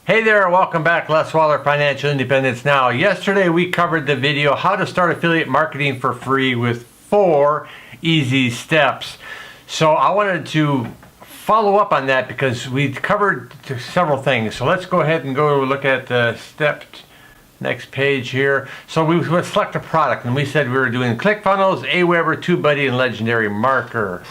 Hey there, welcome back. Les Waller, Financial Independence Now. Yesterday we covered the video how to start affiliate marketing for free with 4 easy steps. So I wanted to follow up on that because we covered several things. So let's go ahead and go look at the next page here. So we would select a product and we said we were doing Clickfunnels, Aweber, TubeBuddy, and Legendary Marketer.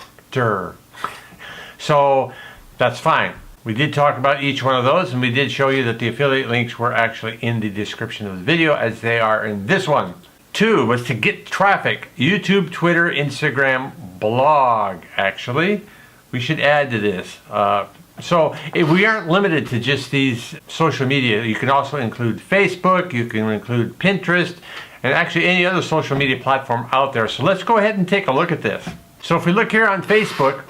So that's fine. We did talk about each one of those, and we did show you that the affiliate links were actually in the description of the video as they are in this one. 2 was to get traffic. YouTube, Twitter, Instagram, blog, actually. We should add to this. So if we aren't limited to just these social media. You can also include Facebook, you can include Pinterest, and actually any other social media platform out there. So let's go ahead and take a look at this. So if we look here on Facebook,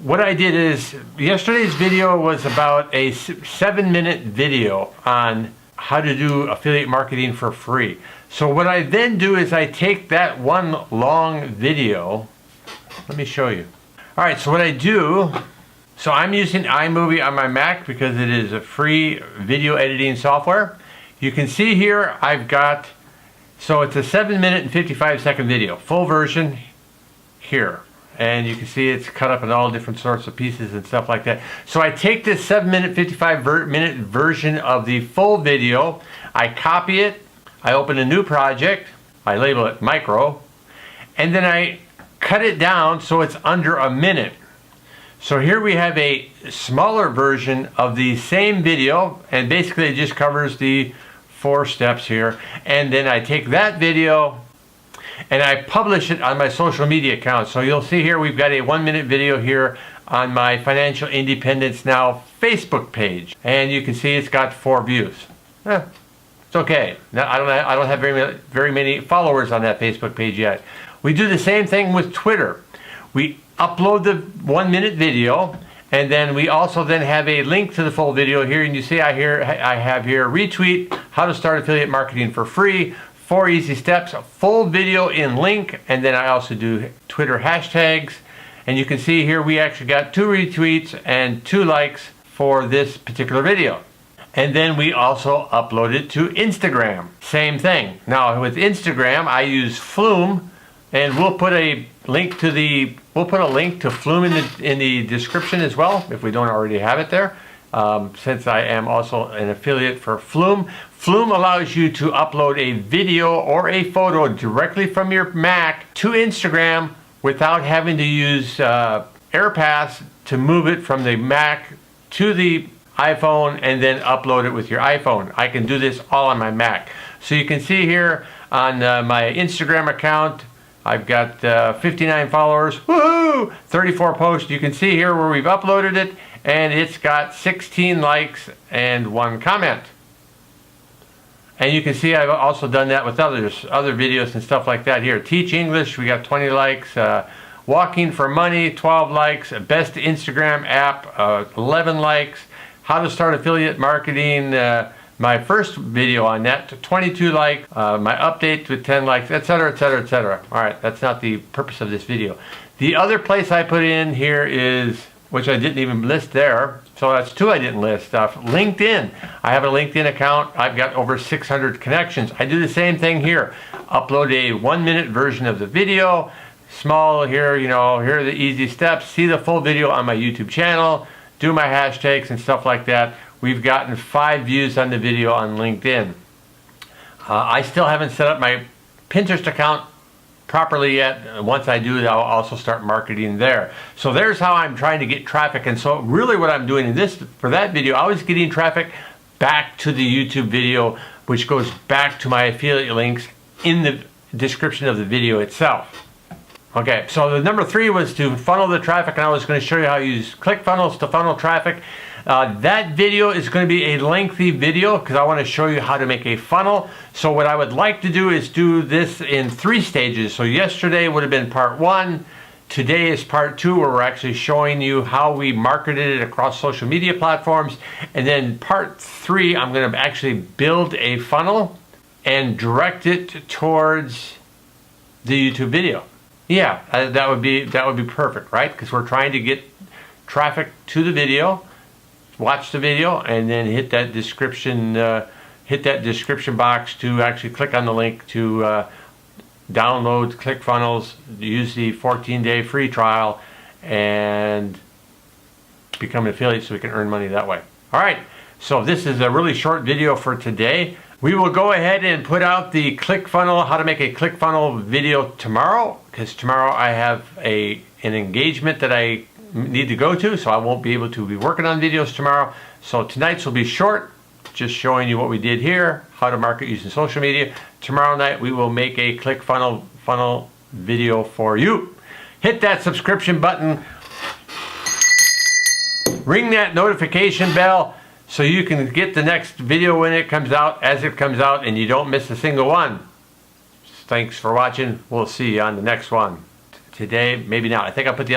what I did is, yesterday's video was about a 7-minute video on how to do affiliate marketing for free. So what I then do is I take that one long video. Let me show you. Alright, so what I do, so I'm using iMovie on my Mac because it is a free video editing software. You can see here I've got, so it's a 7-minute and 55-second video, full version here. And you can see it's cut up in all different sorts of pieces and stuff like that. So I take this 7-minute, 55-minute version of the full video, I copy it, I open a new project, I label it micro, and then I cut it down so it's under a minute. So here we have a smaller version of the same video, and basically it just covers the 4 steps here. And then I take that video and I publish it on my social media account. So you'll see here we've got a 1-minute video here on my Financial Independence Now Facebook page, and you can see it's got 4 views. It's okay. Now, I don't have very many followers on that Facebook page yet. We do the same thing with Twitter. We upload the 1-minute video, and then we also then have a link to the full video here, and you see I have here retweet how to start affiliate marketing for free. 4 easy steps, a full video in link, and then I also do Twitter hashtags. And you can see here we actually got 2 retweets and 2 likes for this particular video. And then we also upload it to Instagram. Same thing. Now with Instagram, I use Flume, and we'll put a link to Flume in the description as well if we don't already have it there. Since I am also an affiliate for Flume. Flume allows you to upload a video or a photo directly from your Mac to Instagram without having to use AirPass to move it from the Mac to the iPhone and then upload it with your iPhone. I can do this all on my Mac. So you can see here on my Instagram account, I've got 59 followers, woohoo! 34 posts. You can see here where we've uploaded it, and it's got 16 likes and 1 comment. And you can see I've also done that with other videos and stuff like that here. Teach English, we got 20 likes. Walking for Money, 12 likes. Best Instagram app, 11 likes. How to start affiliate marketing, my first video on that, 22 likes. My update with 10 likes, etc., etc., etc. All right, that's not the purpose of this video. The other place I put in here is, which I didn't even list there, so that's 2 I didn't list. LinkedIn. I have a LinkedIn account. I've got over 600 connections. I do the same thing here. Upload a 1-minute version of the video. Small here, you know, here are the easy steps. See the full video on my YouTube channel. Do my hashtags and stuff like that. We've gotten 5 views on the video on LinkedIn. I still haven't set up my Pinterest account properly yet. Once I do, I'll also start marketing there. So there's how I'm trying to get traffic. And so really what I'm doing in this, for that video, I was getting traffic back to the YouTube video, which goes back to my affiliate links in the description of the video itself. Okay, so the number 3 was to funnel the traffic, and I was going to show you how you use Clickfunnels to funnel traffic. That video is going to be a lengthy video because I want to show you how to make a funnel. So what I would like to do is do this in 3 stages. So yesterday would have been part 1. Today is part 2, where we're actually showing you how we marketed it across social media platforms. And then part 3, I'm going to actually build a funnel and direct it towards the YouTube video. Yeah, that would be perfect, right? Because we're trying to get traffic to the video watch the video and then hit that description box to actually click on the link to download Clickfunnels, use the 14-day free trial, and become an affiliate so we can earn money that way. All right, so this is a really short video for today. We will go ahead and put out the ClickFunnel, how to make a ClickFunnel video tomorrow, because tomorrow I have an engagement that I need to go to, so I won't be able to be working on videos tomorrow. So tonight's will be short, just showing you what we did here, how to market using social media. Tomorrow night we will make a ClickFunnel video for you. Hit that subscription button, ring that notification bell so you can get the next video when it comes out, as it comes out, and you don't miss a single one. Thanks for watching. We'll see you on the next one. Today, maybe not. I think I'll put